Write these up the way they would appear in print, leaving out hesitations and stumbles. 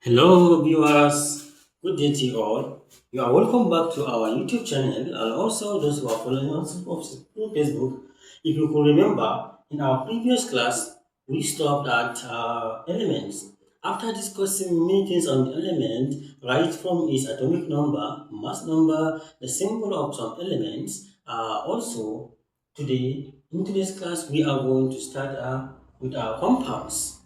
Hello, viewers. Good day to you all. You are welcome back to our YouTube channel and also those who are following us on Facebook. If you could remember, in our previous class, we stopped at elements. After discussing many things on the element, right from its atomic number, mass number, the symbol of some elements, also today, in today's class, we are going to start with our compounds.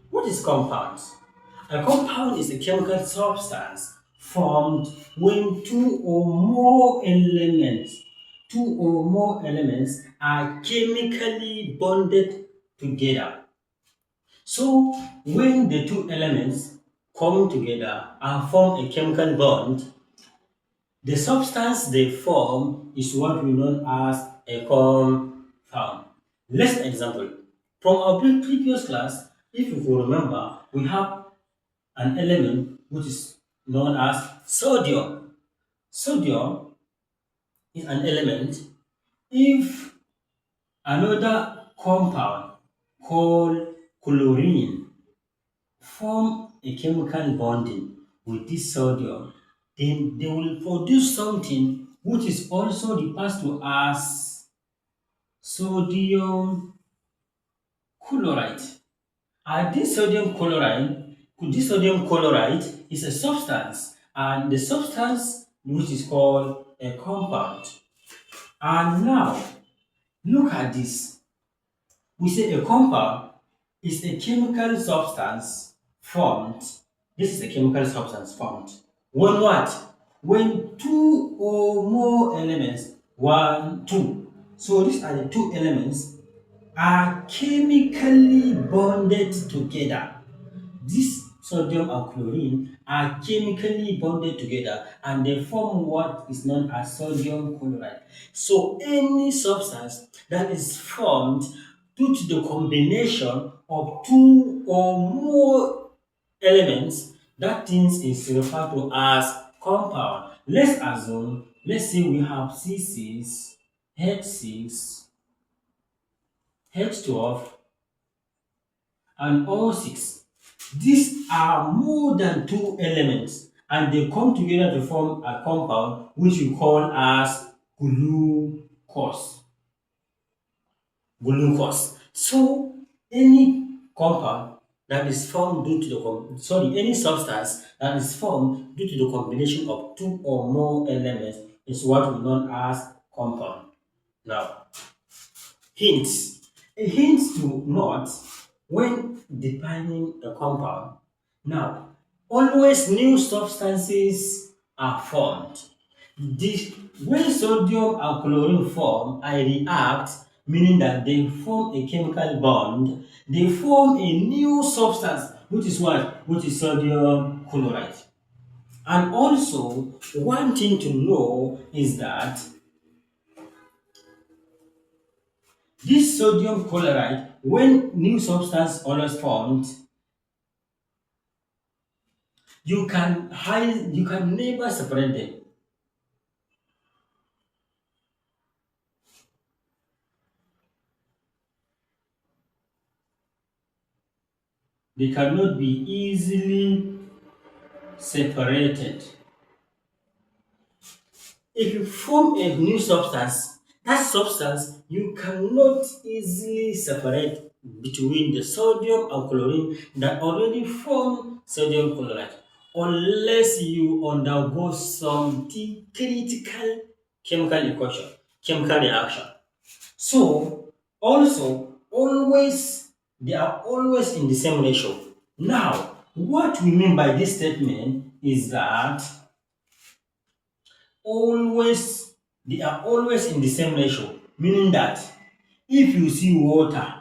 What is compounds? A compound is a chemical substance formed when two or more elements are chemically bonded together. So when the two elements come together and form a chemical bond, the substance they form is what we know as a compound. Let's example. From our previous class, if you will remember, we have an element which is known as sodium. Sodium is an element if another compound called chlorine form a chemical bonding with this sodium, then they will produce something which is also referred to as sodium chloride. And this sodium chloride is a substance, and the substance which is called a compound. And now, look at this. We say a compound is a chemical substance formed. This is a chemical substance formed. When what? When two or more elements, one, two. So these are the two elements are chemically bonded together. This sodium and chlorine are chemically bonded together and they form what is known as sodium chloride. So any substance that is formed due to the combination of two or more elements, that thing is referred to as compound. Let's say we have C6, H6, H12, and O6. These are more than two elements and they come together to form a compound which we call as glucose. Glucose. So any compound that is formed due to any substance that is formed due to the combination of two or more elements is what we know as compound. Now, hints. A hint to note when defining a compound. Now, always new substances are formed. This, when sodium and chlorine form and react, meaning that they form a chemical bond, they form a new substance, which is what? Which is sodium chloride. And also, one thing to know is that this sodium chloride, when new substance always formed, you can never separate them. They cannot be easily separated. If you form a new substance, that substance you cannot easily separate between the sodium and chlorine that already form sodium chloride unless you undergo some critical chemical equation, chemical reaction. So also always they are always in the same ratio. Now, what we mean by this statement is that always they are always in the same ratio, meaning that if you see water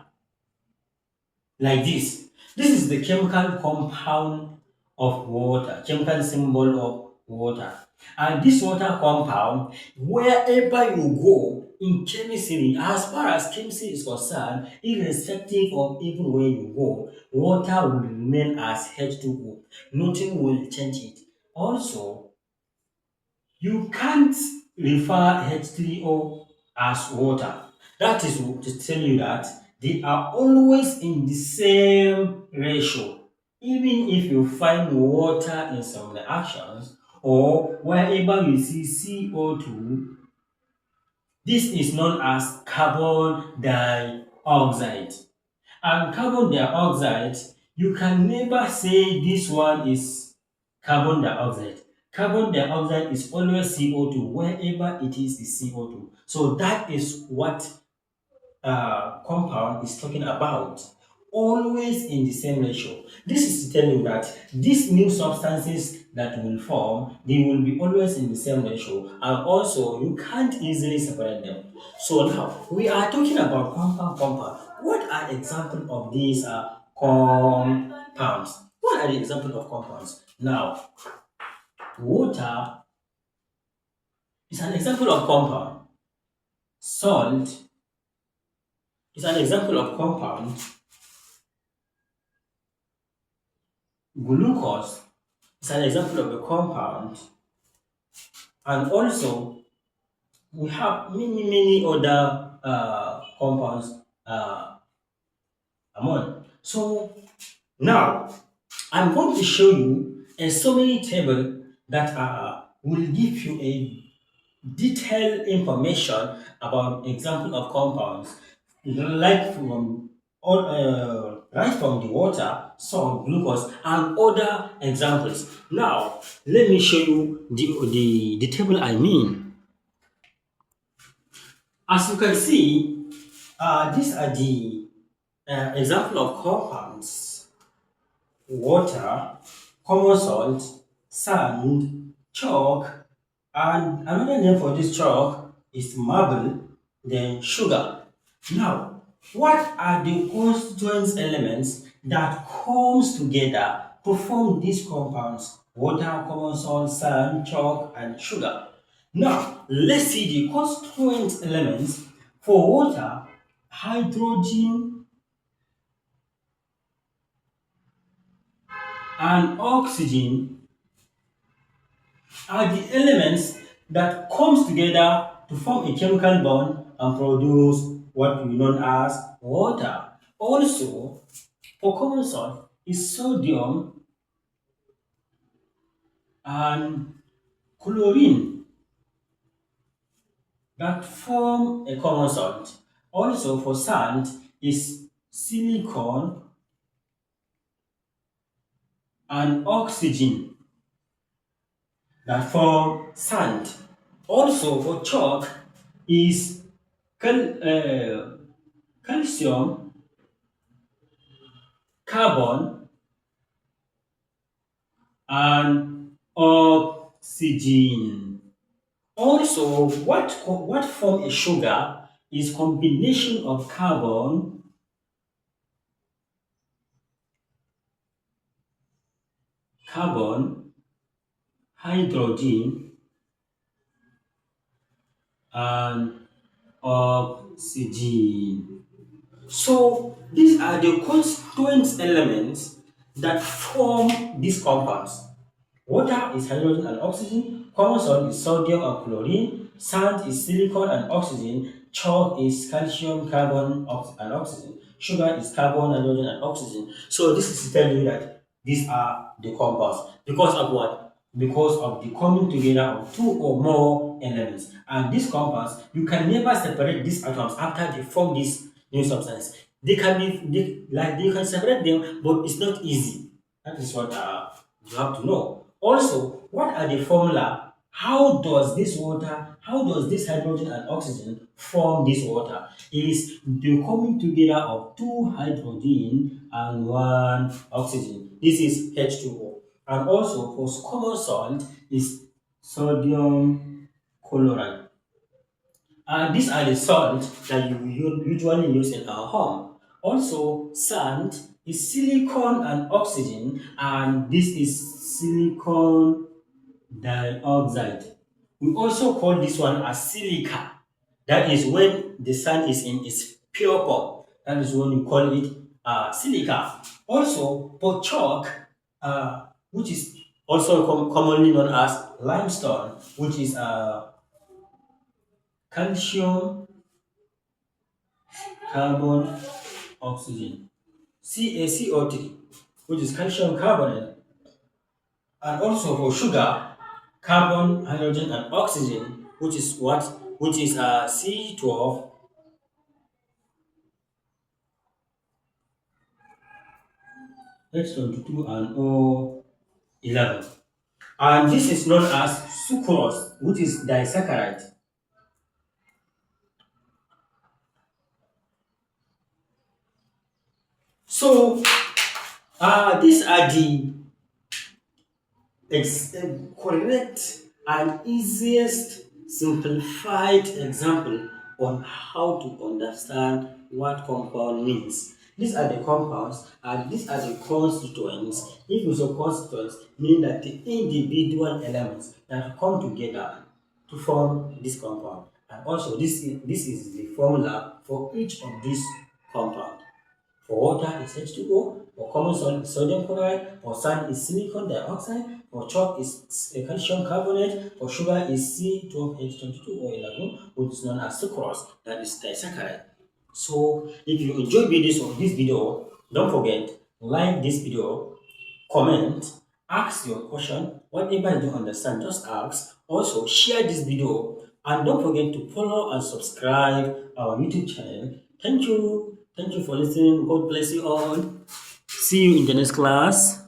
like this is the chemical compound of water, chemical symbol of water. And this water compound, wherever you go in chemistry, as far as chemistry is concerned, irrespective of even where you go, water will remain as H2O. Nothing will change it. Also, you can't refer H3O as water. That is to tell you that they are always in the same ratio. Even if you find water in some reactions or wherever you see CO2, this is known as carbon dioxide. And carbon dioxide, you can never say this one is carbon dioxide. Carbon dioxide is always CO2 wherever it is CO2. So that is what compound is talking about, always in the same ratio. This is to tell you that these new substances that will form, they will be always in the same ratio, and also you can't easily separate them. So now we are talking about compound. What are examples of these compounds? What are the examples of compounds? Now, water is an example of compound. Salt is an example of compound. Glucose is an example of a compound, and also we have many other compounds among. So now I'm going to show you a summary table that will give you a detailed information about example of compounds, like from all, right from the water, salt, glucose, and other examples. Now, let me show you the table I mean. As you can see, these are the example of compounds: water, common salt, sand, chalk, and another name for this chalk is marble, then sugar. Now, what are the constituent elements that comes together to form these compounds? Water, common salt, sand, chalk, and sugar. Now, let's see the constituent elements. For water: hydrogen and oxygen are the elements that comes together to form a chemical bond and produce what we know as water. Also, for common salt is sodium and chlorine that form a common salt. Also, for sand is silicon and oxygen that form sand. Also, for chalk is calcium, carbon, and oxygen. Also, what form a sugar is combination of carbon, hydrogen, and oxygen. So these are the constituent elements that form these compounds. Water is hydrogen and oxygen, common salt is sodium and chlorine, sand is silicon and oxygen, chalk is calcium, carbon, and oxygen, sugar is carbon, hydrogen, and oxygen. So this is to tell you that these are the compounds. Because of what? Because of the coming together of two or more elements. And these compounds, you can never separate these atoms after they form this new substance. They can you can separate them, but it's not easy. That is what you have to know. Also, what are the formula? How does this hydrogen and oxygen form this water? It is the coming together of two hydrogen and one oxygen. This is H2O. And also for common salt is sodium chloride. And these are the salts that you usually use in our home. Also, sand is silicon and oxygen, and this is silicon dioxide. We also call this one as silica. That is when the sand is in its pure form. That is when we call it silica. Also, for chalk, which is also commonly known as limestone, which is calcium, carbon, oxygen, CaCO3. which is calcium carbonate, and also for sugar, carbon, hydrogen, and oxygen, which is what? Which is C12, H22, and O11. And this is known as sucrose, which is disaccharide. So, these are the correct and easiest simplified example on how to understand what compound means. These are the compounds and these are the constituents. If you say constituents, mean that the individual elements that come together to form this compound. And also this is the formula for each of these compounds. For water is H2O, for common salt is sodium chloride, for sand is silicon dioxide, for chalk is calcium carbonate, for sugar is C12H22O11, which is known as sucrose, that is disaccharide. So if you enjoyed this video, don't forget, like this video, comment, ask your question, whatever you don't understand, just ask. Also, share this video and don't forget to follow and subscribe our YouTube channel. Thank you. Thank you for listening. God bless you all. See you in the next class.